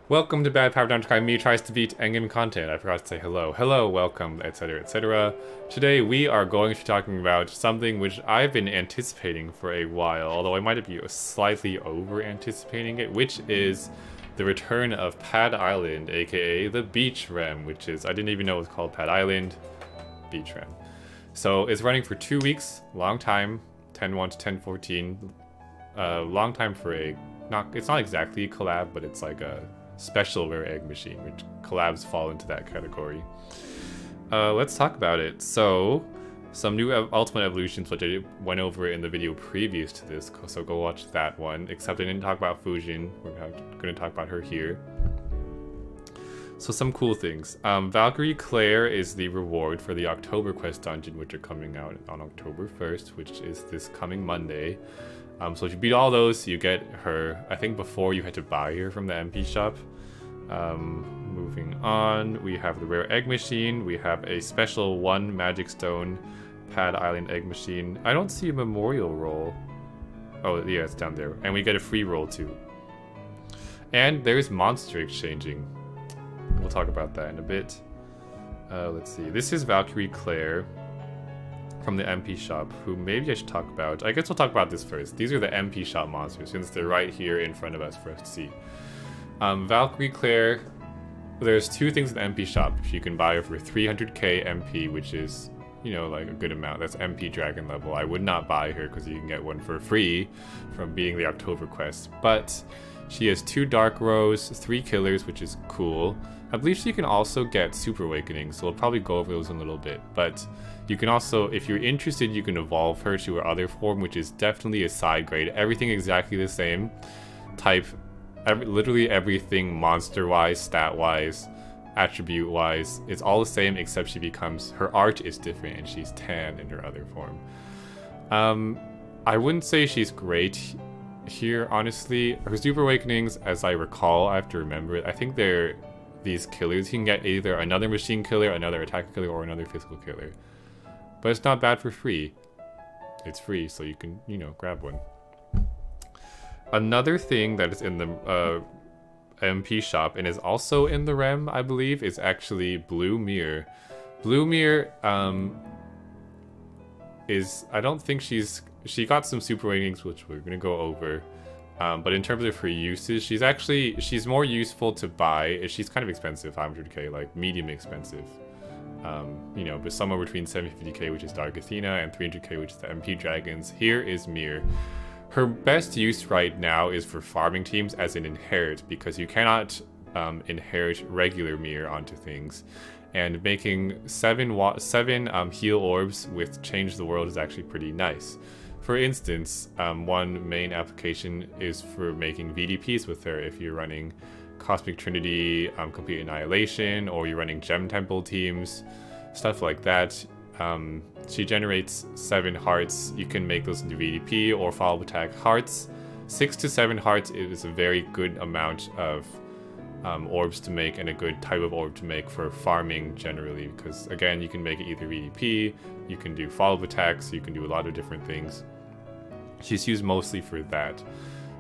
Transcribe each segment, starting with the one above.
Welcome to Bad Power Down. Me tries to beat endgame content. I forgot to say hello. Hello, welcome, etc, etc. Today we are going to be talking about something which I've been anticipating for a while, although I might be slightly over-anticipating it, which is the return of Pad Island, aka the Beach Rem, which is, I didn't even know it was called Pad Island, Beach Rem. So it's running for 2 weeks, long time, 10-1 to 10-14, long time for a, it's not exactly a collab, but it's like a special rare egg machine, which collabs fall into that category. Let's talk about it. So, some new Ultimate Evolutions, which I went over in the video previous to this, so go watch that one, except I didn't talk about Fujin. We're going to talk about her here. So some cool things. Valkyrie Clare is the reward for the October Quest dungeon, which are coming out on October 1st, which is this coming Monday. So if you beat all those, you get her. I think before you had to buy her from the MP shop. Moving on, we have the rare egg machine. We have a special 1 magic stone Pad Island egg machine. I don't see a memorial roll. Oh yeah, it's down there. And we get a free roll too. And there's monster exchanging. We'll talk about that in a bit. Let's see. This is Valkyrie Clare from the MP shop, who maybe I should talk about. I guess we'll talk about this first. These are the MP shop monsters, since they're right here in front of us for us to see. Valkyrie Clare, there's 2 things in the MP shop. You can buy her for 300k MP, which is, you know, like a good amount. That's MP dragon level. I would not buy her because you can get one for free from being the October quest. But she has 2 dark rows, 3 killers, which is cool. I believe she can also get Super Awakening, so we'll probably go over those in a little bit. But you can also, if you're interested, you can evolve her to her other form, which is definitely a side grade. Everything exactly the same. Type, literally everything monster-wise, stat-wise, attribute-wise, it's all the same except she becomes, her art is different and she's tan in her other form. I wouldn't say she's great here, honestly. Her Super Awakenings, as I recall, I have to remember it, I think they're these killers. You can get either another machine killer, another attack killer, or another physical killer. But it's not bad for free. It's free, so you can, you know, grab one. Another thing that is in the MP shop, and is also in the REM, I believe, is actually Blue Mirror. Blue Mirror, is, I don't think she got some super ratings, which we're gonna go over. But in terms of her uses, she's more useful to buy. She's kind of expensive, 500k, like medium expensive. You know, but somewhere between 750k, which is Dark Athena, and 300k, which is the MP Dragons. Here is Mir. Her best use right now is for farming teams as an inherit, because you cannot inherit regular Mir onto things. And making 7 heal orbs with Change the World is actually pretty nice. For instance, one main application is for making VDPs with her if you're running Cosmic Trinity, Complete Annihilation, or you're running Gem Temple teams, stuff like that. She generates 7 hearts. You can make those into VDP or follow attack hearts. 6 to 7 hearts is a very good amount of orbs to make, and a good type of orb to make for farming generally, because again, you can make it either VDP, you can do follow attacks, you can do a lot of different things. She's used mostly for that.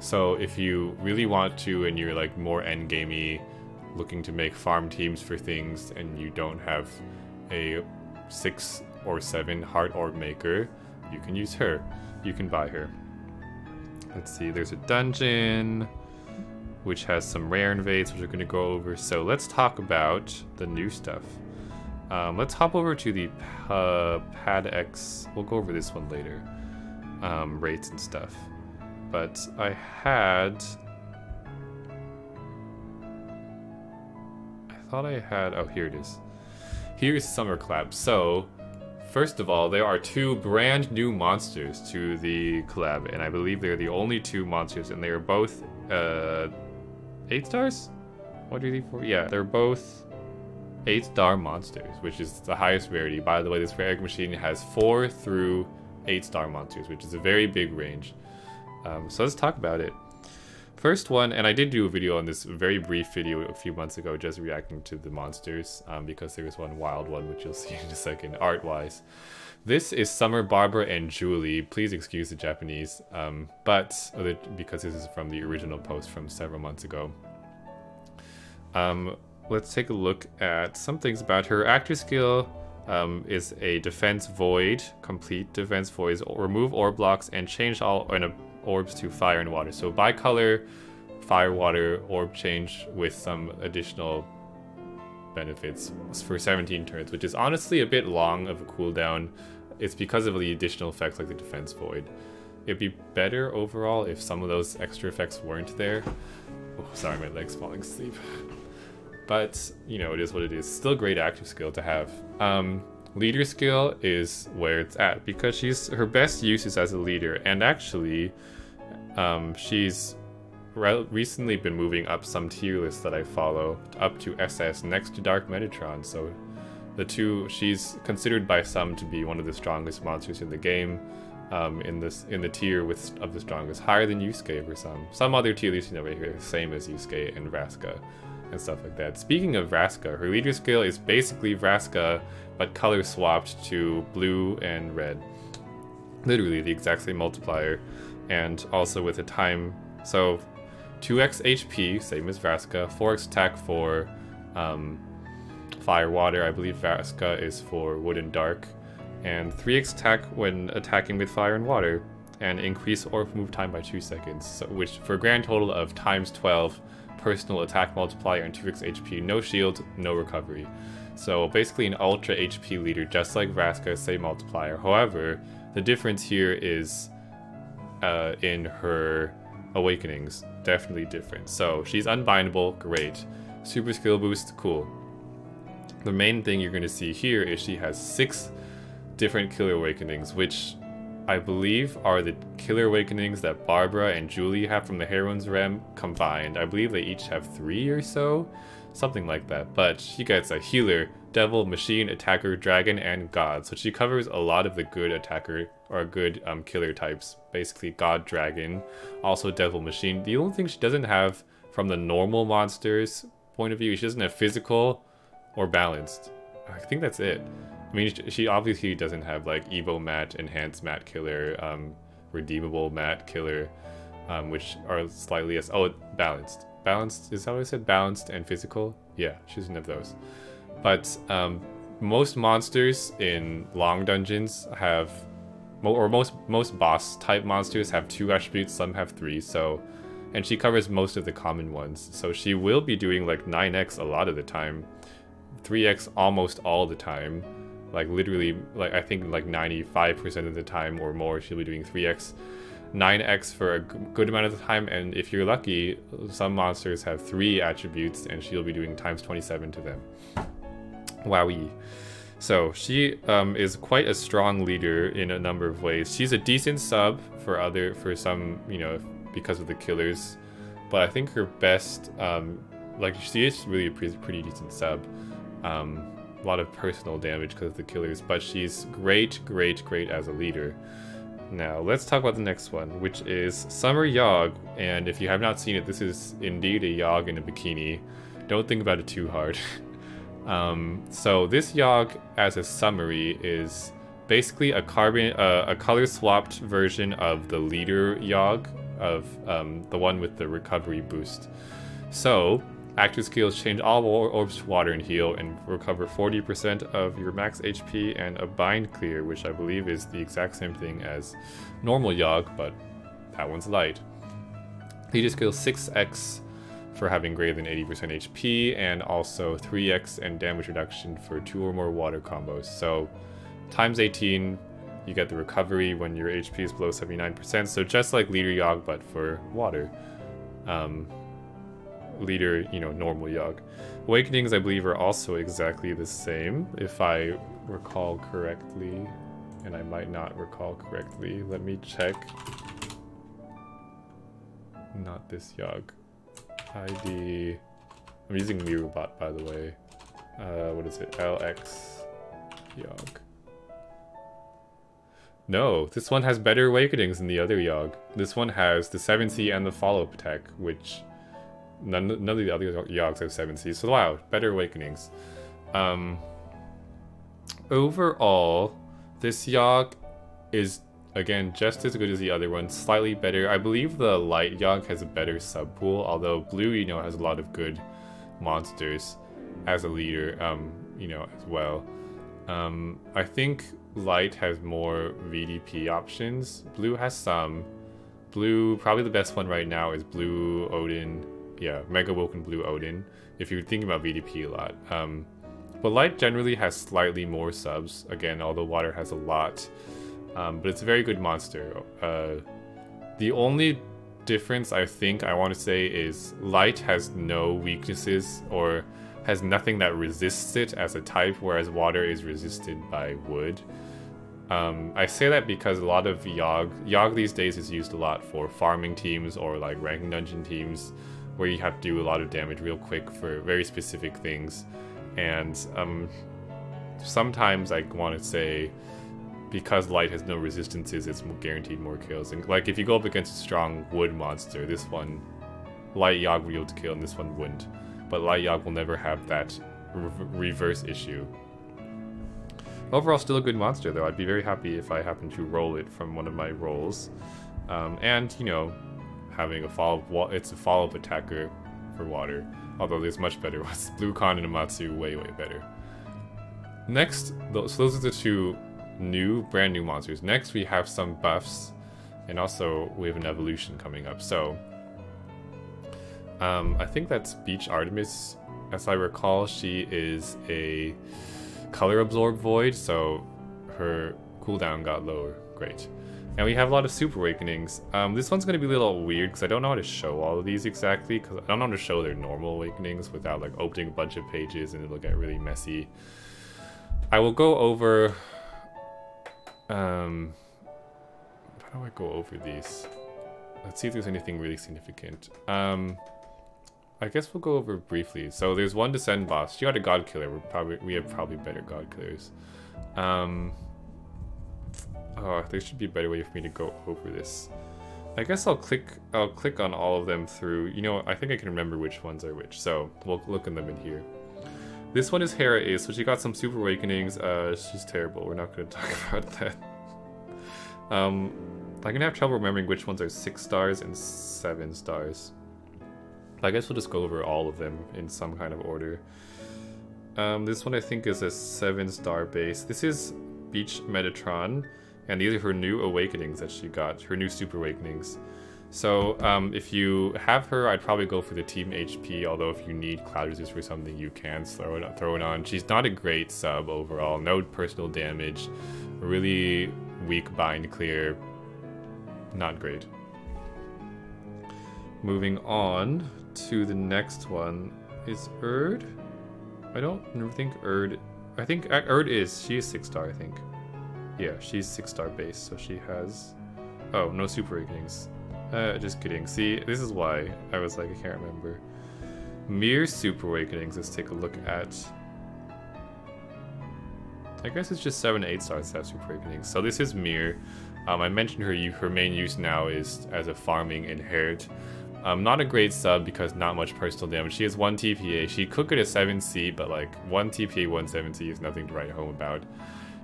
So if you really want to, and you're like more endgamey, looking to make farm teams for things, and you don't have a 6 or 7 heart orb maker, you can use her. You can buy her. Let's see, there's a dungeon which has some rare invades, which we're going to go over. So let's talk about the new stuff. Let's hop over to the Pad X. We'll go over this one later. Rates and stuff. But I thought I had, oh, here it is. Here's Summer collab. So, first of all, there are 2 brand new monsters to the collab, and I believe they're the only 2 monsters, and they are both 8 stars? 1, 2, 3, 4. Yeah, they're both 8-star monsters, which is the highest rarity. By the way, this rare egg machine has 4 through 8-star monsters, which is a very big range. So let's talk about it. First one, and I did do a video on this, very brief video a few months ago, just reacting to the monsters, because there was one wild one, which you'll see in a second, art-wise. This is Summer, Barbara, and Julie. Please excuse the Japanese, because this is from the original post from several months ago. Let's take a look at some things about her. Actor skill is a defense void, complete defense voids, remove orb blocks, and change all orbs to fire and water. So bicolor, fire, water, orb change with some additional benefits for 17 turns, which is honestly a bit long of a cooldown. It's because of the additional effects like the defense void. It'd be better overall if some of those extra effects weren't there. Oh, sorry, my leg's falling asleep. But, you know, it is what it is. Still great active skill to have. Leader skill is where it's at because her best use is as a leader. And actually, she's recently been moving up some tier lists that I follow up to SS next to Dark Metatron. So she's considered by some to be one of the strongest monsters in the game. In the tier of the strongest, higher than Yusuke for some. Some other tier lists over here, same as Yusuke and Vraska and stuff like that. Speaking of Vraska, her leader skill is basically Vraska, but color swapped to blue and red. Literally the exact same multiplier, and also with a time. So 2x HP, same as Vraska, 4x attack for fire, water. I believe Vraska is for wood and dark. And 3x attack when attacking with fire and water, and increase orb move time by 2 seconds, so, which for a grand total of times 12 personal attack multiplier and 2x HP, no shield, no recovery. So basically an ultra HP leader, just like Vraska, same multiplier. However, the difference here is in her awakenings, definitely different. So she's unbindable, great. Super skill boost, cool. The main thing you're going to see here is she has 6 different killer awakenings, which I believe are the killer awakenings that Barbara and Julie have from the Heroine's Realm combined. I believe they each have 3 or so, something like that. But she gets a healer, devil, machine, attacker, dragon, and god. So she covers a lot of the good attacker or good killer types. Basically god, dragon, also devil, machine. The only thing she doesn't have from the normal monsters point of view, she doesn't have physical or balanced. I think that's it. I mean, she obviously doesn't have like Evo Mat, Enhanced Mat Killer, Redeemable Mat Killer, which are slightly balanced. Balanced, is that what I said? Balanced and physical? Yeah, she doesn't have those. But most monsters in long dungeons have, or most boss type monsters have 2 attributes, some have 3, so, and she covers most of the common ones. So she will be doing like 9x a lot of the time, 3x almost all the time. Like literally, like I think like 95% of the time or more, she'll be doing 3x, 9x for a good amount of the time, and if you're lucky, some monsters have 3 attributes and she'll be doing times 27 to them. Wowee. So she is quite a strong leader in a number of ways. She's a decent sub for some, you know, because of the killers, but I think her best, like she is really a pretty decent sub. A lot of personal damage because of the killers, but she's great as a leader. Now let's talk about the next one, which is Summer Yogg, and if you have not seen it, this is indeed a Yogg in a bikini. Don't think about it too hard. So this Yogg, as a summary, is basically a color swapped version of the leader Yogg, of the one with the recovery boost. So active skills change all orbs to water and heal, and recover 40% of your max HP, and a bind clear, which I believe is the exact same thing as normal Yogg, but that one's light. Leader skill 6x for having greater than 80% HP, and also 3x and damage reduction for 2 or more water combos. So times 18, you get the recovery when your HP is below 79%, so just like leader Yogg, but for water. Leader, you know, normal Yogg. Awakenings, I believe, are also exactly the same, if I recall correctly, and I might not recall correctly. Let me check. Not this Yogg. ID. I'm using Mirubot, by the way. What is it? LX Yogg. No, this one has better awakenings than the other Yogg. This one has the 7C and the follow-up attack, which none of the other Yoggs have 7C, so wow, better awakenings. Overall, this Yogg is, again, just as good as the other one, slightly better. I believe the light Yogg has a better sub pool, although blue, you know, has a lot of good monsters as a leader, you know, as well. I think Light has more VDP options. Blue has some. Blue, probably the best one right now is Blue Odin. Yeah, Mega Woken Blue Odin, if you're thinking about VDP a lot. But Light generally has slightly more subs, again, although Water has a lot. But it's a very good monster. The only difference I think I want to say is Light has no weaknesses or has nothing that resists it as a type, whereas Water is resisted by wood. I say that because a lot of Yogg these days is used a lot for farming teams or like ranking dungeon teams where you have to do a lot of damage real quick for very specific things. And sometimes I want to say because Light has no resistances, it's guaranteed more kills. And like if you go up against a strong wood monster, this one, Light Yogg will be able to kill and this one wouldn't. But Light Yogg will never have that reverse issue. Overall, still a good monster though. I'd be very happy if I happen to roll it from one of my rolls. And, you know, having a follow-up, it's a follow-up attacker for Water. Although there's much better ones. Blue Khan and Amatsu, way, way better. Next, so those are the two brand new monsters. Next, we have some buffs, and also we have an evolution coming up. So, I think that's Beach Artemis. As I recall, she is a color absorb void, so her cooldown got lower. Great. And we have a lot of Super Awakenings. This one's going to be a little weird because I don't know how to show all of these exactly, because I don't know how to show their normal awakenings without like opening a bunch of pages and it'll get really messy. I will go over... how do I go over these? Let's see if there's anything really significant. I guess we'll go over briefly. So there's one Descend boss. She got a God Killer. We have probably better God Killers. Oh, there should be a better way for me to go over this. I guess I'll click on all of them through. You know, I think I can remember which ones are which. So we'll look at them in here. This one is Hera Ace, so she got some Super Awakenings. She's terrible. We're not going to talk about that. I'm going to have trouble remembering which ones are 6 stars and 7 stars. I guess we'll just go over all of them in some kind of order. This one I think is a 7-star base. This is Beach Metatron, and these are her new awakenings that she got, her new Super Awakenings. So if you have her, I'd probably go for the Team HP, although if you need Cloud Resist for something, you can throw it on. She's not a great sub overall, no personal damage, really weak bind clear, not great. Moving on to the next one is Erd. I don't think Erd, I think Erd is, she is 6-star I think. Yeah, she's 6-star base, so she has, oh, no Super Awakenings. Just kidding. See, this is why I was like, I can't remember. Mere Super Awakenings, let's take a look at. I guess it's just 7 and 8 stars that have Super Awakenings. So this is Mir. I mentioned her main use now is as a farming inherit. Not a great sub because not much personal damage. She has 1 TPA. She could get a 7C, but like 1 TPA, 1 7C is nothing to write home about.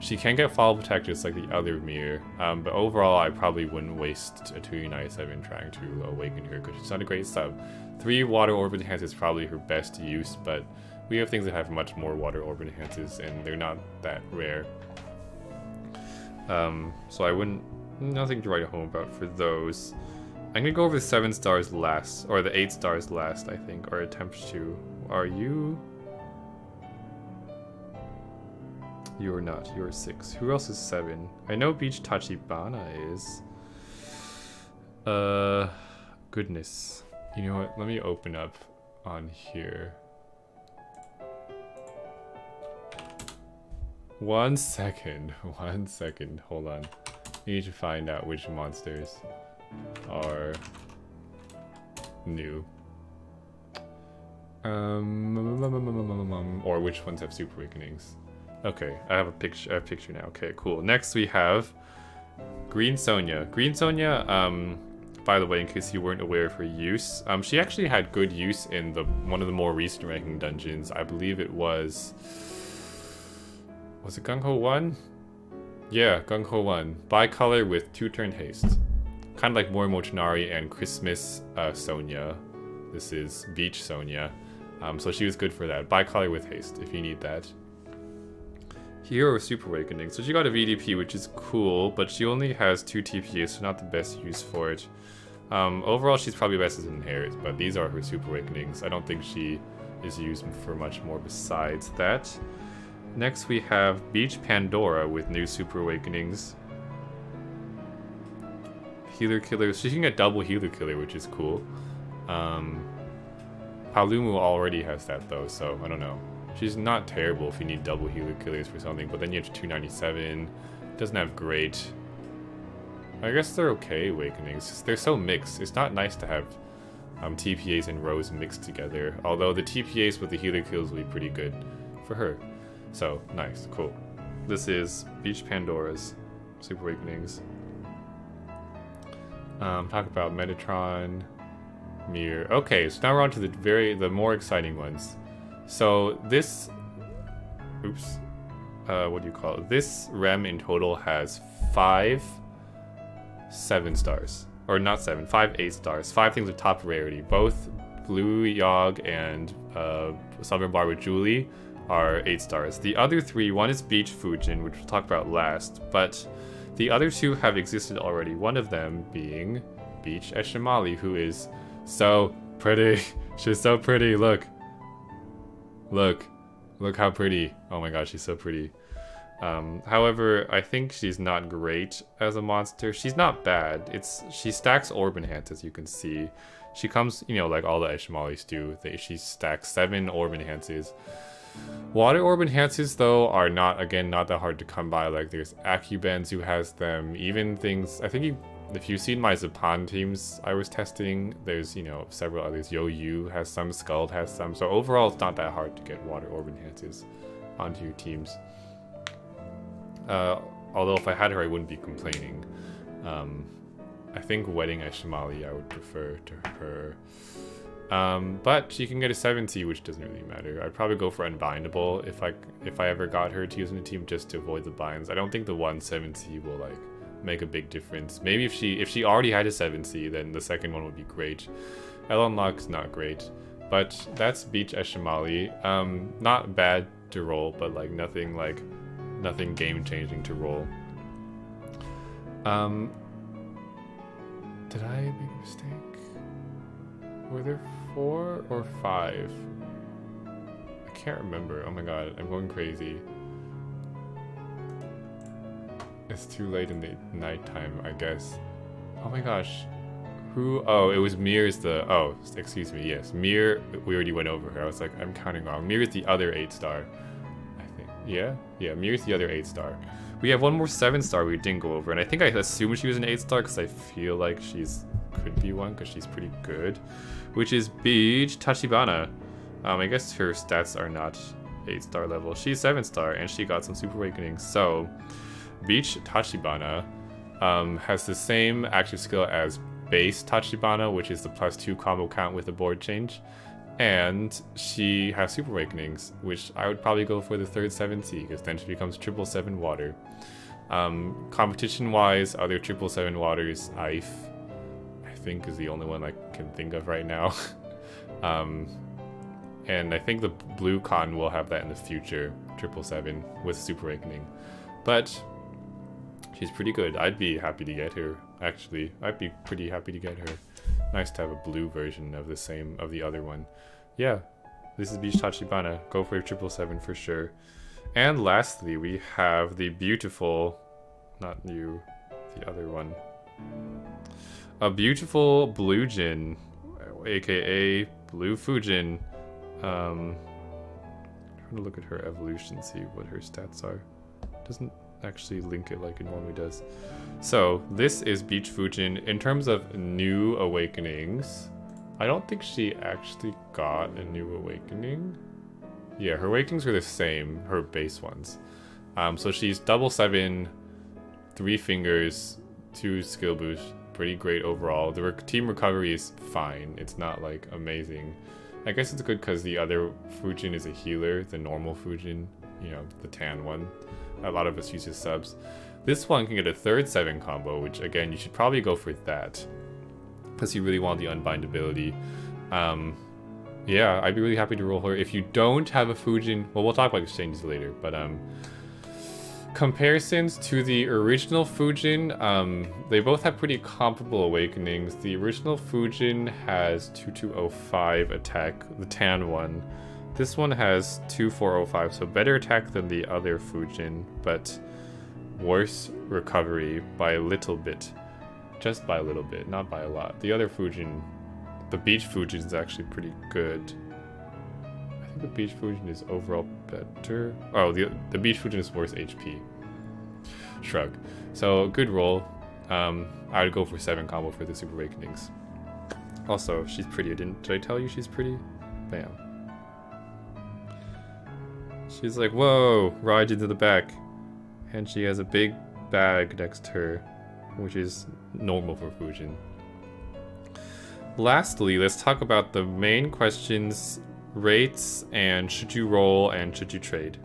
She can get follow attack just like the other Mir, but overall I probably wouldn't waste a 297 trying to awaken her because she's not a great sub. 3 water orb enhance is probably her best use, but we have things that have much more water orb enhances and they're not that rare. So I wouldn't, nothing to write home about for those. I'm gonna go over the 7 stars last, or the 8 stars last I think, or attempt to. Are you? You are not. You are 6. Who else is 7? I know Beach Tachibana is. Goodness. You know what? Let me open up on here. 1 second. 1 second. Hold on. I need to find out which monsters are new. Or which ones have Super Awakenings. Okay, I have a picture now. Okay, cool. Next we have Green Sonya. Green Sonya, by the way, in case you weren't aware of her use, she actually had good use in one of the more recent ranking dungeons. I believe it was it Gung Ho 1? Yeah, Gung Ho 1. Bi-color with 2-turn haste. Kind of like Mori Mochinari and Christmas Sonya. This is Beach Sonya. So she was good for that. Bicolor with haste if you need that. Hero Super Awakening. So she got a VDP, which is cool, but she only has 2 TPAs, so not the best use for it. Overall, she's probably best as an Ares, but these are her Super Awakenings. I don't think she is used for much more besides that. Next, we have Beach Pandora with new Super Awakenings. Healer Killer. She can get double Healer Killer, which is cool. Palumu already has that though, so I don't know. She's not terrible if you need double Healer Killers for something, but then you have 297. Doesn't have great. I guess they're okay Awakenings. They're so mixed. It's not nice to have TPAs and rows mixed together, although the TPAs with the Healer Kills will be pretty good for her. So, nice, cool. This is Beach Pandora's Super Awakenings. Talk about Metatron, Mirror. Okay, so now we're on to the more exciting ones. So this, oops, what do you call it? This REM in total has 5 7 stars, or not 7, 5 8 stars. 5 things of top rarity. Both Blue Yogg and Southern Bar with Julie are 8 stars. The other 3, one is Beach Fujin, which we'll talk about last, but the other 2 have existed already. One of them being Beach Eshimali, who is so pretty. She's so pretty. Look how pretty. Oh my gosh, she's so pretty. However, I think she's not great as a monster. She's not bad. She stacks Orb Enhance, as you can see. She comes, you know, like all the Eshimalis do. She stacks 7 Orb Enhances. Water Orb Enhances, though, are not that hard to come by. Like, there's Acubens who has them. Even things, I think if you've seen my Zapan teams I was testing, there's, you know, several others. Yo-Yu has some, Skuld has some. So overall, it's not that hard to get Water Orb Enhances onto your teams. Although if I had her, I wouldn't be complaining. I think Wedding Eshimali I would prefer to her. But she can get a 7C, which doesn't really matter. I'd probably go for Unbindable if I ever got her to use in the team just to avoid the binds. I don't think the 1 7C will like make a big difference. Maybe if she already had a 7C, then the second one would be great. Elon Lock's not great. But that's Beach Eshimali. Not bad to roll, but like nothing game changing to roll. Did I make a mistake? Were there 4 or 5? I can't remember. Oh my god, I'm going crazy. It's too late in the nighttime, I guess. Oh my gosh. Who? Oh, it was Mir's the... Oh, excuse me, yes. Mir, we already went over her. I was like, I'm counting wrong. Mir is the other 8-star. I think. Yeah? Yeah, Mir's the other 8-star. We have one more 7-star we didn't go over, and I think I assumed she was an 8-star because I feel like could be one because she's pretty good. Which is Beach Tachibana. I guess her stats are not 8-star level. She's 7-star, and she got some Super Awakenings. So, Beach Tachibana has the same active skill as base Tachibana, which is the +2 combo count with the board change. And she has Super Awakenings, which I would probably go for the 3rd 7C, because then she becomes 777 water. Competition-wise, other 777 waters, I think is the only one I can think of right now. And I think the Blue Con will have that in the future, 777 with Super Awakening. But she's pretty good. I'd be happy to get her, actually. I'd be pretty happy to get her. Nice to have a blue version of the other one. Yeah, this is Beach Tachibana. Go for 777 for sure. And lastly, we have the beautiful, not you, the other one. A beautiful Blue Jin, aka Blue Fujin. Trying to look at her evolution, see what her stats are. Doesn't actually link it like it normally does. So this is Beach Fujin. In terms of new awakenings, I don't think she actually got a new awakening. Yeah, her awakenings are the same, her base ones. So she's 777, 3 fingers, 2 skill boosts, pretty great overall. The team recovery is fine. It's not like amazing. I guess it's good because the other Fujin is a healer, the normal Fujin, you know, the tan one. A lot of us use his subs. This one can get a 3rd 7 combo, which again, you should probably go for that because you really want the unbindability. Yeah, I'd be really happy to roll her. If you don't have a Fujin, well, we'll talk about exchanges later, but comparisons to the original Fujin, they both have pretty comparable awakenings. The original Fujin has 2205 attack, the tan one. This one has 2405, so better attack than the other Fujin, but worse recovery by a little bit. Just by a little bit, not by a lot. The other Fujin, the beach Fujin, is actually pretty good. I think the beach Fujin is overall better. Oh, the beach Fujin is worse HP. Shrug. So, good roll. I would go for 7 combo for the Super Awakenings. Also, she's pretty. Did I tell you she's pretty? Bam. She's like, whoa, rides into the back. And she has a big bag next to her, which is normal for Fujin. Lastly, let's talk about the main questions, rates, and should you roll and should you trade.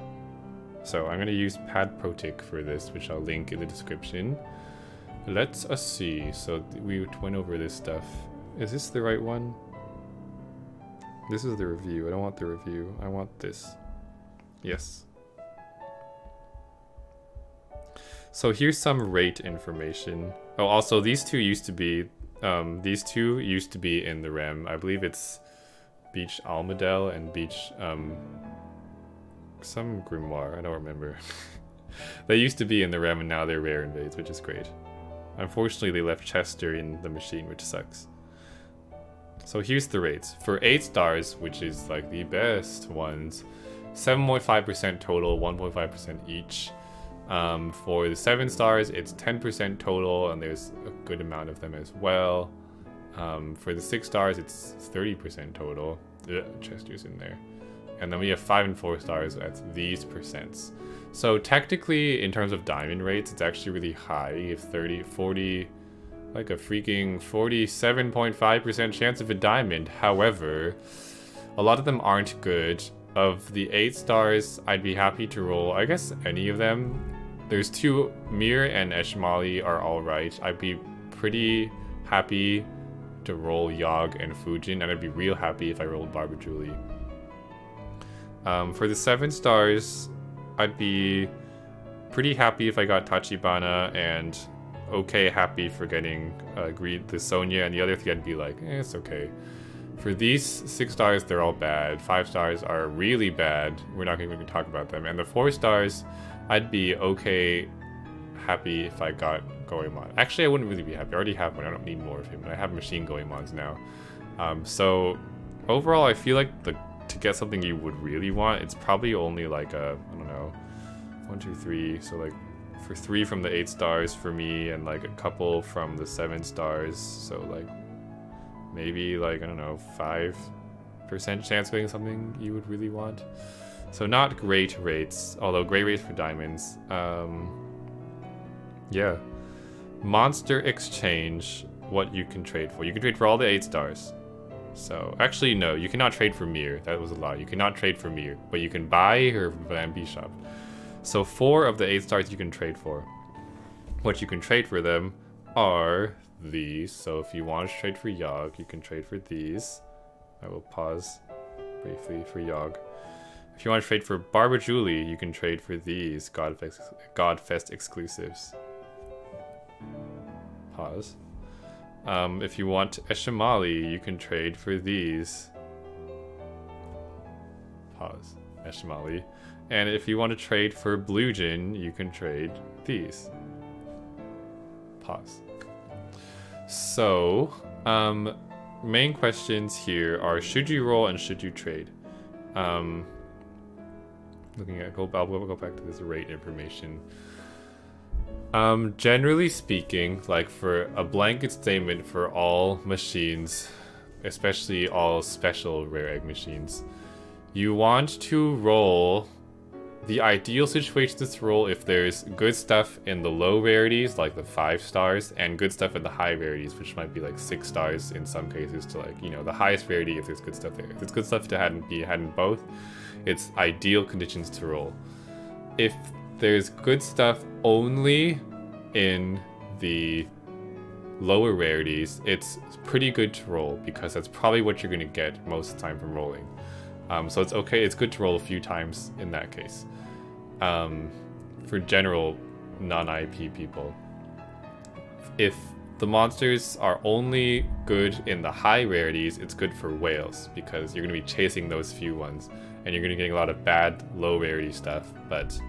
So I'm going to use pad Protic for this, which I'll link in the description. Let's see. So we went over this stuff. Is this the right one? This is the review. I don't want the review. I want this. Yes. So here's some rate information. Oh, also these two used to be in the REM. I believe it's Beach Almadel and Beach some Grimoire, I don't remember. They used to be in the REM and now they're rare invades, which is great. Unfortunately, they left Chester in the machine, which sucks. So here's the rates. For 8 stars, which is like the best ones, 7.5% total, 1.5% each. For the 7 stars, it's 10% total, and there's a good amount of them as well. For the 6 stars, it's 30% total. Chester's in there. And then we have 5 and 4 stars at these percents. So technically, in terms of diamond rates, it's actually really high. You have 30, 40, like a freaking 47.5% chance of a diamond. However, a lot of them aren't good. Of the 8 stars, I'd be happy to roll, I guess, any of them. There's 2, Mir and Eshmali are alright. I'd be pretty happy to roll Yogg and Fujin, and I'd be real happy if I rolled Barbajuli. For the 7 stars, I'd be pretty happy if I got Tachibana, and okay happy for getting the Sonya, and the other 3 I'd be like, it's okay. For these 6 stars, they're all bad. 5 stars are really bad. We're not going to talk about them. And the 4 stars, I'd be okay happy if I got Goemon. Actually, I wouldn't really be happy. I already have one. I don't need more of him. I have machine Goemons now. So overall, I feel like to get something you would really want, it's probably only like a, I don't know, 1, 2, 3. So like for 3 from the 8 stars for me, and like a couple from the 7 stars. So like maybe like, I don't know, 5% chance of getting something you would really want. So not great rates, although great rates for diamonds. Yeah. Monster exchange, what you can trade for. You can trade for all the 8 stars. So, actually no, you cannot trade for Mir. That was a lie. You cannot trade for Mir, but you can buy her from the shop. So 4 of the 8 stars you can trade for. What you can trade for them are these. So if you want to trade for Yogg, you can trade for these. I will pause briefly for Yogg. If you want to trade for Barbajuli, you can trade for these Godfest exclusives. Pause. If you want Eshimali, you can trade for these. Pause. Eshimali. And if you want to trade for Blue Jin, you can trade these. Pause. So, main questions here are, should you roll and should you trade? Looking at, I'll go back to this rate information. Generally speaking, like for a blanket statement for all machines, especially all special rare egg machines, you want to roll. The ideal situation is to roll if there's good stuff in the low rarities, like the 5 stars, and good stuff in the high rarities, which might be like 6 stars in some cases, to like, you know, the highest rarity if there's good stuff there. If there's good stuff to had in both, it's ideal conditions to roll. If there's good stuff only in the lower rarities, it's pretty good to roll because that's probably what you're going to get most of the time from rolling. So it's okay, it's good to roll a few times in that case. For general non-IP people. If the monsters are only good in the high rarities, it's good for whales because you're going to be chasing those few ones and you're going to be getting a lot of bad low rarity stuff, but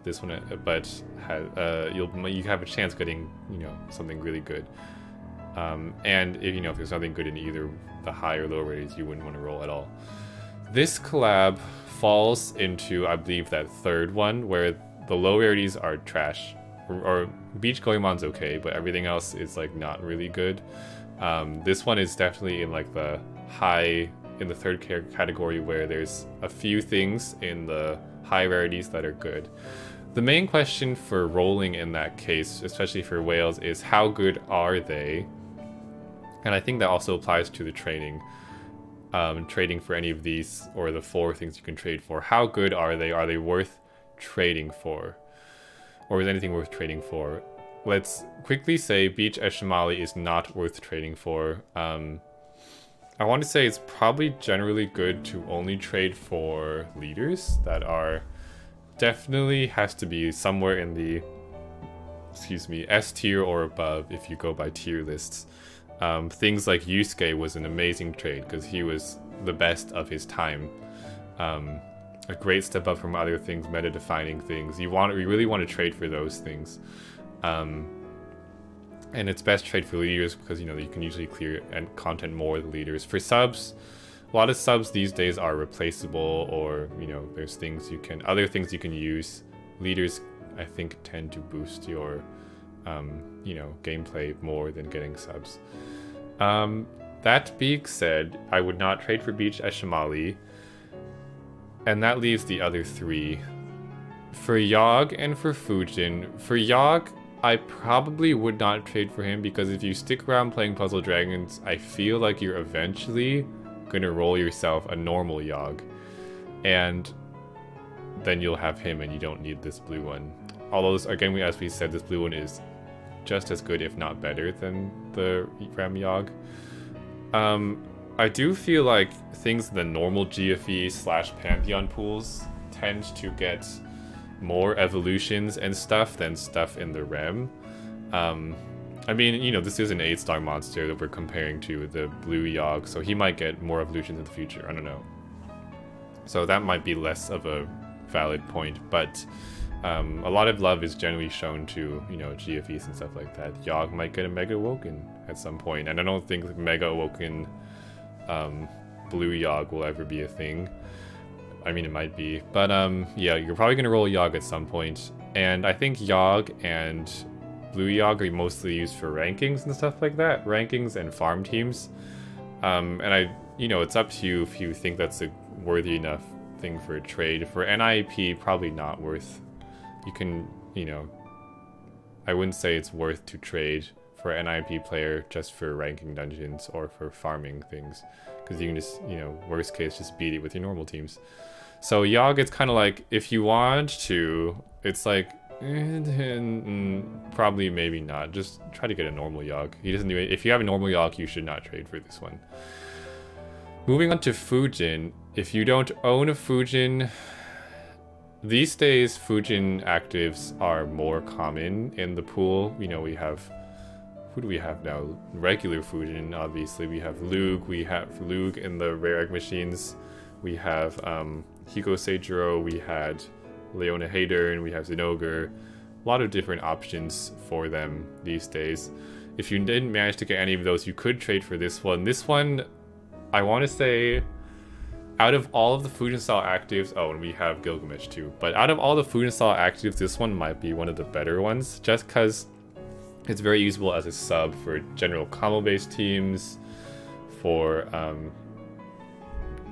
this one you have a chance getting, you know, something really good. And if, you know, if there's nothing good in either the high or low rarities, you wouldn't want to roll at all. This collab falls into, I believe, that third one where the low rarities are trash. Or Beach Goemon's okay, but everything else is like not really good. This one is definitely in like the high, in the third category where there's a few things in the high rarities that are good. The main question for rolling in that case, especially for whales, is how good are they? And I think that also applies to the trading. Trading for any of these, or the 4 things you can trade for. How good are they? Are they worth trading for? Or is anything worth trading for? Let's quickly say Beach Eshimali is not worth trading for. I want to say it's probably generally good to only trade for leaders that are definitely has to be somewhere in the, excuse me, S tier or above if you go by tier lists. Things like Yusuke was an amazing trade because he was the best of his time. A great step up from other things, meta-defining things. You really want to trade for those things. And it's best trade for leaders because, you know, you can usually clear and content more the leaders. For subs, a lot of subs these days are replaceable, or, you know, there's things you can, other things you can use. Leaders, I think, tend to boost your, you know, gameplay more than getting subs. That being said, I would not trade for Beach Eshimali. And that leaves the other 3. For Yogg and for Fujin. For Yogg, I probably would not trade for him because if you stick around playing Puzzle Dragons, I feel like you're eventually gonna roll yourself a normal Yogg. And then you'll have him and you don't need this blue one. Although, again, as we said, this blue one is just as good, if not better, than the Ram Yogg. I do feel like things in the normal GFE / Pantheon pools tend to get more evolutions and stuff than stuff in the REM. I mean, you know, this is an 8-star monster that we're comparing to the blue Yogg, so he might get more evolutions in the future, I don't know. So that might be less of a valid point, but a lot of love is generally shown to, you know, GFEs and stuff like that. Yogg might get a Mega Awoken at some point, and I don't think Mega Awoken blue Yogg will ever be a thing. I mean, it might be, but yeah, you're probably gonna roll Yogg at some point, and I think Yogg and blue Yogg are mostly used for rankings and stuff like that, rankings and farm teams. And you know, it's up to you if you think that's a worthy enough thing for a trade. For NIP, probably not worth. You can, you know, I wouldn't say it's worth to trade for an NIP player just for ranking dungeons or for farming things, because you can just, you know, worst case, just beat it with your normal teams. So Yogg, it's kind of like, if you want to, it's like, probably maybe not. Just try to get a normal Yogg. He doesn't do it. If you have a normal Yogg, you should not trade for this one. Moving on to Fujin. If you don't own a Fujin, these days Fujin actives are more common in the pool. You know, we have, who do we have now? Regular Fujin, obviously. We have Lug. We have Lug in the rare egg machines. We have Hiko Seijiro. We had Leona Hader, and we have Zinogre. A lot of different options for them these days. If you didn't manage to get any of those, you could trade for this one. This one, I want to say, out of all of the Fujin style actives, oh, and we have Gilgamesh too, but out of all the Fujin style actives, this one might be one of the better ones, just because it's very usable as a sub for general combo-based teams, for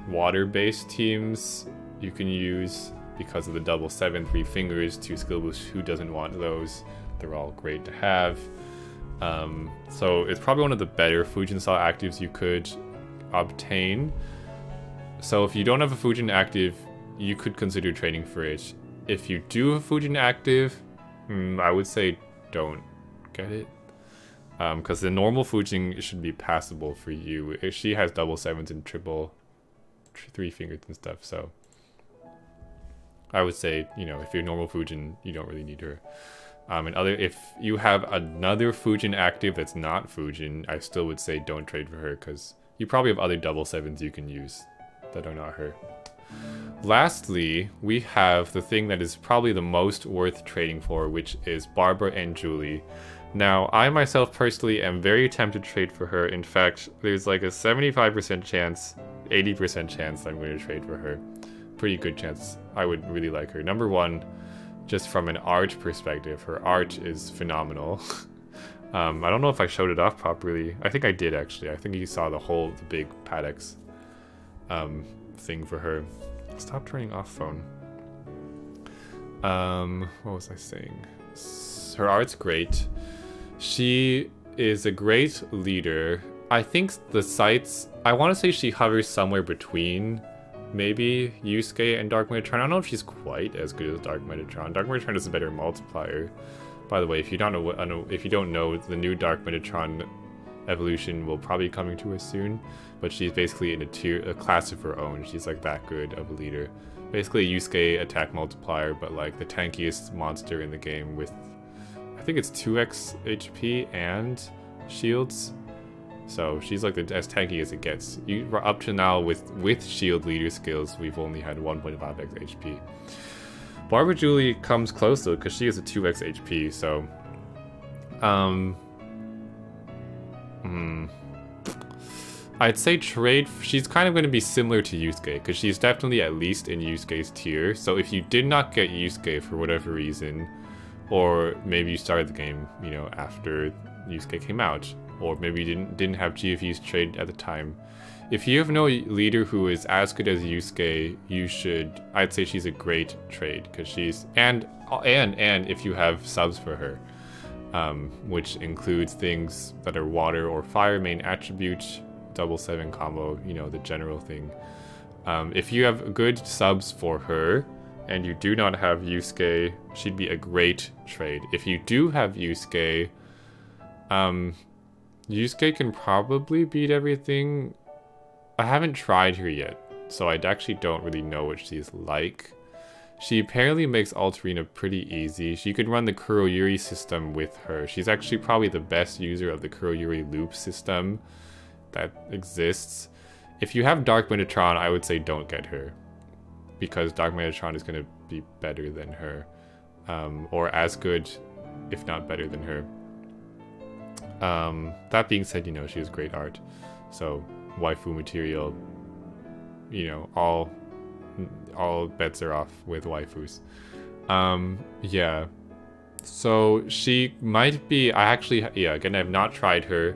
water-based teams you can use because of the double 7, 3 fingers, 2 skill boosts. Who doesn't want those? They're all great to have. So it's probably one of the better Fujin style actives you could obtain. So if you don't have a Fujin active, you could consider trading for it. If you do have Fujin active, I would say don't get it. Because the normal Fujin should be passable for you. She has double sevens and triple three fingers and stuff, so I would say, you know, if you're normal Fujin, you don't really need her. And if you have another Fujin active that's not Fujin, I still would say don't trade for her, because you probably have other double sevens you can use that are not her. Lastly, we have the thing that is probably the most worth trading for, which is Barbara and Julie. Now, I myself personally am very tempted to trade for her. In fact, there's like a 75% chance, 80% chance I'm going to trade for her. Pretty good chance. I would really like her. Number one, just from an art perspective, her art is phenomenal. I don't know if I showed it off properly. I think I did, actually. I think you saw the big Padex thing for her. Stop turning off phone. What was I saying? Her art's great. She is a great leader. I think the sights, I want to say she hovers somewhere between maybe Yusuke and Dark Metatron. I don't know if she's quite as good as Dark Metatron. Dark Metatron is a better multiplier. By the way, if you don't know, the new Dark Metatron evolution will probably be coming to us soon, but she's basically in a class of her own. She's like that good of a leader. Basically a Yusuke attack multiplier, but like the tankiest monster in the game with, I think it's 2x HP and shields. So she's like as tanky as it gets. Up to now with shield leader skills, we've only had 1.5x HP. Barbara Julie comes close though, because she has a 2x HP, so I'd say trade. She's kind of going to be similar to Yusuke, because she's definitely at least in Yusuke's tier. So if you did not get Yusuke for whatever reason, or maybe you started the game, you know, after Yusuke came out, or maybe you didn't have GFU's trade at the time. If you have no leader who is as good as Yusuke, you should. I'd say she's a great trade, because she's and if you have subs for her, which includes things that are water or fire main attribute, double 7 combo, you know, the general thing. If you have good subs for her and you do not have Yusuke, she'd be a great trade. If you do have Yusuke, Yusuke can probably beat everything. I haven't tried her yet, so I actually don't really know what she's like. She apparently makes Altarina pretty easy. She could run the Kuroyuri system with her. She's actually probably the best user of the Kuroyuri loop system that exists. If you have Dark Metatron, I would say don't get her, because Dark Metatron is going to be better than her, or as good, if not better than her. That being said, you know, she has great art, so waifu material, you know, all bets are off with waifus. Yeah, so she might be, again, I've not tried her.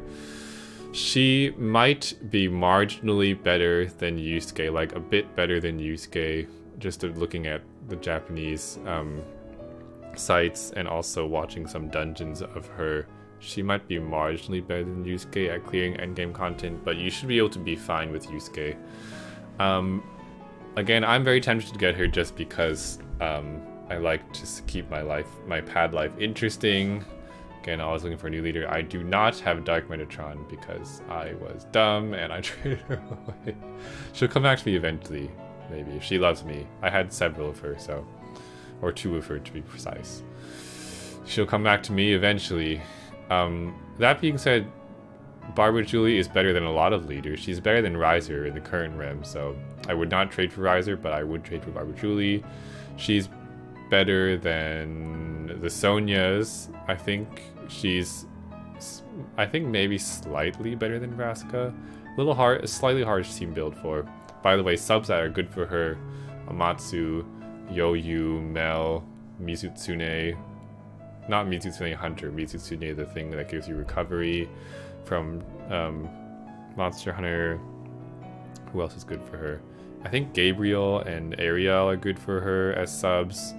She might be marginally better than Yusuke, like a bit better than Yusuke, just looking at the Japanese sites and also watching some dungeons of her. She might be marginally better than Yusuke at clearing endgame content, but you should be able to be fine with Yusuke. Again, I'm very tempted to get her just because I like to keep my pad life interesting. Again, I was looking for a new leader. I do not have Dark Metatron because I was dumb and I traded her away. She'll come back to me eventually, maybe, if she loves me. I had several of her, so, or 2 of her to be precise. She'll come back to me eventually. That being said, Barbara Julie is better than a lot of leaders. She's better than Riser in the current rem, so I would not trade for Riser, but I would trade for Barbara Julie. She's better than the Sonias. I think she's, maybe slightly better than Vraska. Slightly harsh team build for. By the way, subs that are good for her: Amatsu, Yoyu, Mel, Mizutsune. Not Mizutsune Hunter, Mizutsune, the thing that gives you recovery from Monster Hunter. Who else is good for her? I think Gabriel and Ariel are good for her as subs.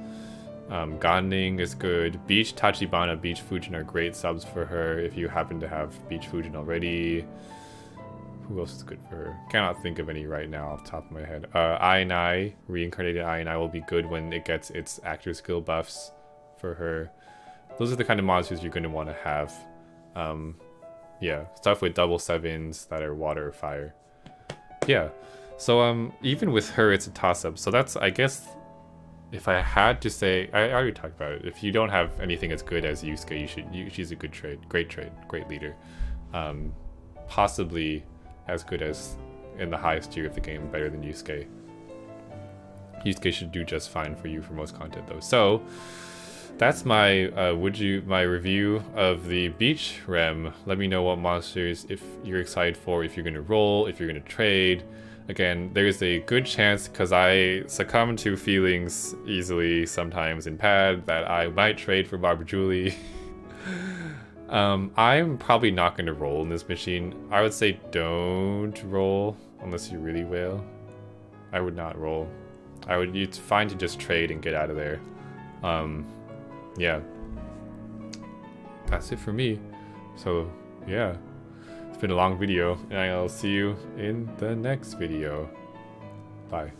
Ganning is good. Beach Tachibana, Beach Fujin are great subs for her if you happen to have Beach Fujin already. Who else is good for her? Cannot think of any right now off the top of my head. I&I, reincarnated I&I will be good when it gets its actor skill buffs for her. Those are the kind of monsters you're going to want to have. yeah, stuff with double 7s that are water or fire. Yeah, so even with her, it's a toss-up. So that's, I guess, if I had to say, I already talked about it. If you don't have anything as good as Yusuke, she's a good trade, great leader. Possibly as good as in the highest tier of the game, better than Yusuke. Yusuke should do just fine for you for most content though. So that's my my review of the beach rem. Let me know what monsters if you're excited for, if you're gonna roll, if you're gonna trade. Again, there's a good chance, because I succumb to feelings easily sometimes in pad, that I might trade for Barbara Julie. I'm probably not going to roll in this machine. I would say don't roll unless you really will. I would not roll. It's fine to just trade and get out of there. Yeah. That's it for me. So, yeah. It's been a long video, and I'll see you in the next video. Bye.